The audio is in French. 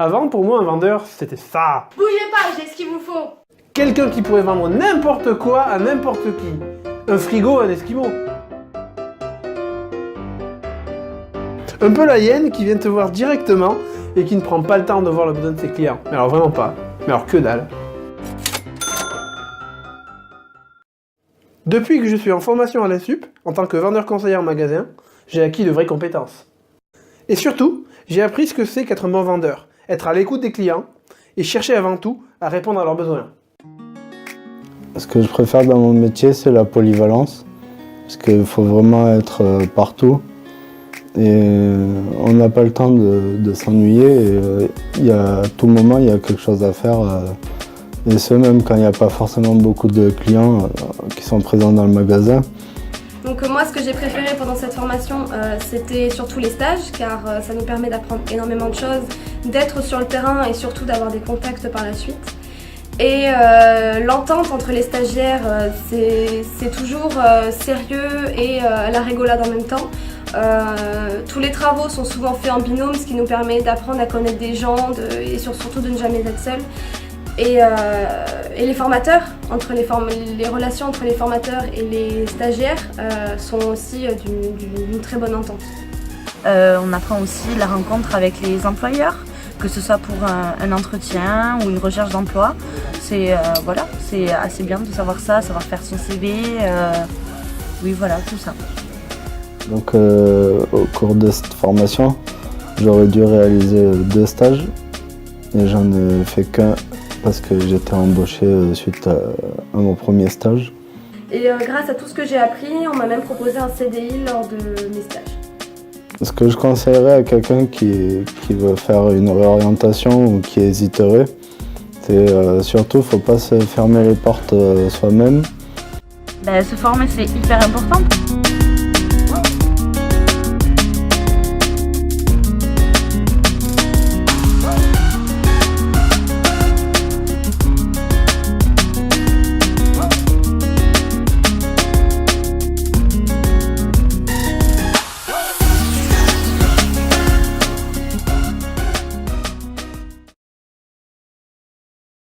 Avant, pour moi, un vendeur, c'était ça. Bougez pas, j'ai ce qu'il vous faut. Quelqu'un qui pourrait vendre n'importe quoi à n'importe qui. Un frigo à un esquimau. Un peu la hyène qui vient te voir directement et qui ne prend pas le temps de voir le besoin de ses clients. Mais alors vraiment pas. Mais alors que dalle. Depuis que je suis en formation à l'Insup, en tant que vendeur conseiller en magasin, j'ai acquis de vraies compétences. Et surtout, j'ai appris ce que c'est qu'être un bon vendeur, être à l'écoute des clients et chercher avant tout à répondre à leurs besoins. Ce que je préfère dans mon métier, c'est la polyvalence, parce qu'il faut vraiment être partout et on n'a pas le temps de s'ennuyer. À tout moment, il y a quelque chose à faire. Et ce, même quand il n'y a pas forcément beaucoup de clients qui sont présents dans le magasin. Donc moi, ce que j'ai préféré pendant cette formation, c'était surtout les stages, car ça nous permet d'apprendre énormément de choses, d'être sur le terrain et surtout d'avoir des contacts par la suite. Et l'entente entre les stagiaires, c'est toujours sérieux et la rigolade en même temps. Tous les travaux sont souvent faits en binôme, ce qui nous permet d'apprendre à connaître des gens et surtout de ne jamais être seul. Et les formateurs, les relations entre les formateurs et les stagiaires sont aussi d'une très bonne entente. On apprend aussi la rencontre avec les employeurs, que ce soit pour un entretien ou une recherche d'emploi. C'est assez bien de savoir ça, savoir faire son CV, oui voilà, tout ça. Donc au cours de cette formation, j'aurais dû réaliser 2 stages et j'en ai fait qu'un parce que j'étais embauché suite à mon premier stage. Et grâce à tout ce que j'ai appris, on m'a même proposé un CDI lors de mes stages. Ce que je conseillerais à quelqu'un qui veut faire une réorientation ou qui hésiterait, c'est surtout, il ne faut pas se fermer les portes soi-même. Se former, c'est hyper important.